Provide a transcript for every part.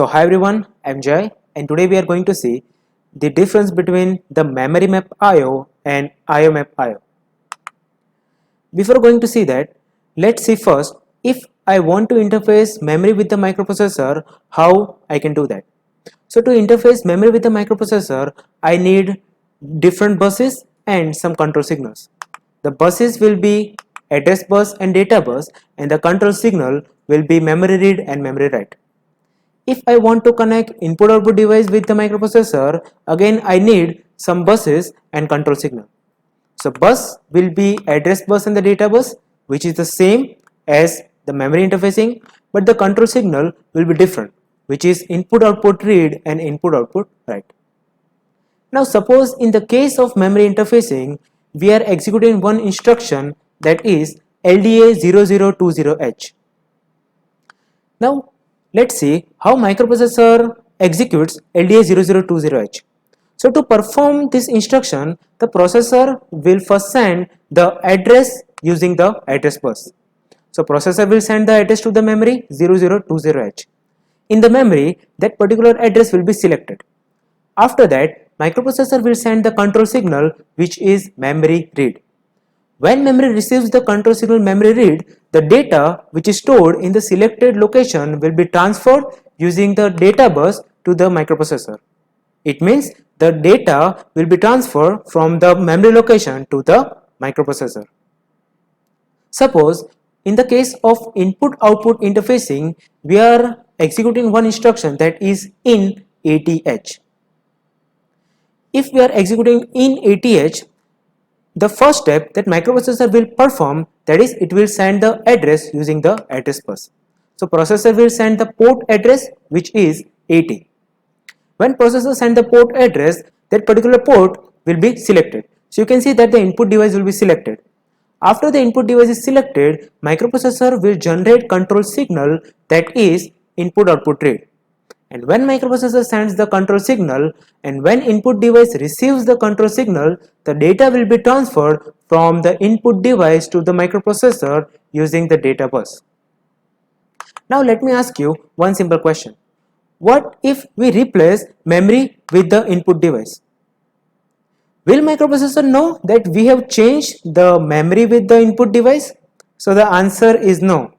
So hi everyone, I'm Jay and today we are going to see the difference between the memory map IO and IO map IO. Before going to see that, let's see first if I want to interface memory with the microprocessor, how I can do that. So to interface memory with the microprocessor, I need different buses and some control signals. The buses will be address bus and data bus, and the control signal will be memory read and memory write. If I want to connect input output device with the microprocessor, again I need some buses and control signal. So bus will be address bus and the data bus, which is the same as the memory interfacing, but the control signal will be different, which is input output read and input output write. Now suppose in the case of memory interfacing, we are executing one instruction, that is LDA0020H. Now let's see how microprocessor executes LDA0020H. So to perform this instruction, the processor will first send the address using the address bus. So processor will send the address to the memory 0020H. In the memory, that particular address will be selected. After that, microprocessor will send the control signal, which is memory read. When memory receives the control signal memory read, the data which is stored in the selected location will be transferred using the data bus to the microprocessor. It means the data will be transferred from the memory location to the microprocessor. Suppose in the case of input output interfacing, we are executing one instruction, that is in ATH. If we are executing in ATH, the first step that microprocessor will perform, that is it will send the address using the address bus. So processor will send the port address, which is 80. When processor send the port address, that particular port will be selected. So you can see that the input device will be selected. After the input device is selected, microprocessor will generate control signal, that is input output read. And when microprocessor sends the control signal and when input device receives the control signal, the data will be transferred from the input device to the microprocessor using the data bus. Now let me ask you one simple question. What if we replace memory with the input device? Will microprocessor know that we have changed the memory with the input device? So the answer is no.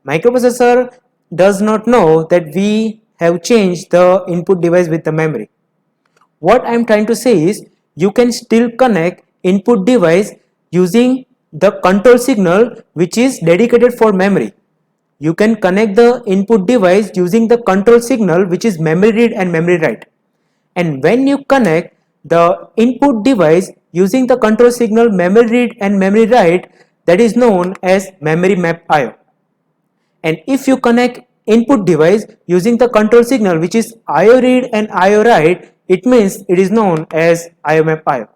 Microprocessor does not know that we have changed the input device with the memory. What I am trying to say is you can still connect input device using the control signal which is dedicated for memory. You can connect the input device using the control signal which is memory read and memory write. And when you connect the input device using the control signal memory read and memory write, that is known as memory map IO. And if you connect input device using the control signal which is IO read and IO write, it means it is known as IO map IO.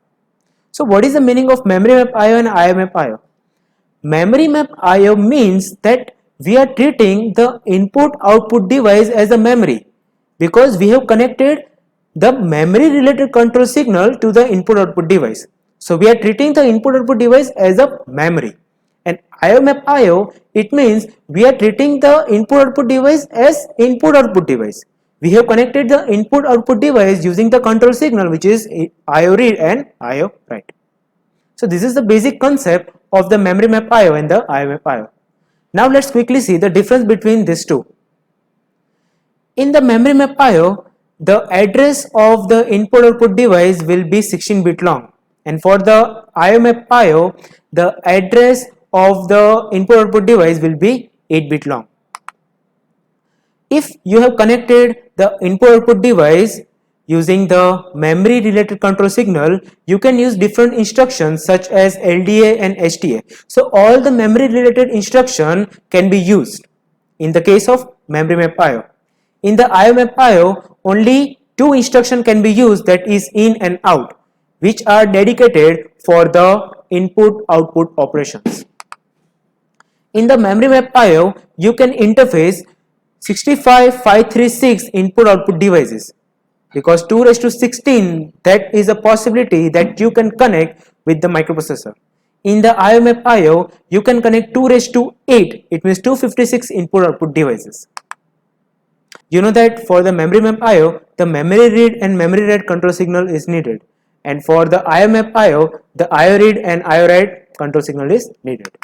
So what is the meaning of memory map IO and IO map IO? Memory map IO means that we are treating the input output device as a memory because we have connected the memory related control signal to the input output device. So we are treating the input output device as a memory. And IO map IO, it means we are treating the input output device as input output device. We have connected the input output device using the control signal which is IO read and IO write. So this is the basic concept of the memory map IO and the IO map IO. Now let's quickly see the difference between these two. In the memory map IO, the address of the input output device will be 16-bit long, and for the IO map IO, the address of the input output device will be 8-bit long. If you have connected the input output device using the memory related control signal, you can use different instructions such as LDA and HTA. So all the memory related instruction can be used in the case of memory map IO. In the IO map IO, only two instructions can be used, that is in and out, which are dedicated for the input output operations. In the memory map IO, you can interface 65536 input output devices because 2 raised to 16, that is a possibility that you can connect with the microprocessor. In the IO map IO, you can connect 2 raised to 8, it means 256 input output devices. You know that for the memory map IO, the memory read and memory write control signal is needed, and for the IO map IO, the IO read and IO write control signal is needed.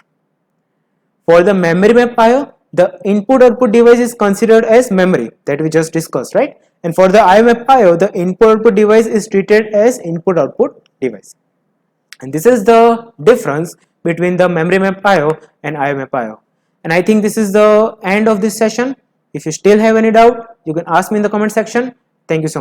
For the memory map IO, the input output device is considered as memory that we just discussed, right? And for the IO map IO, the input output device is treated as input output device. And this is the difference between the memory map IO and IO map IO. And I think this is the end of this session. If you still have any doubt, you can ask me in the comment section. Thank you so much.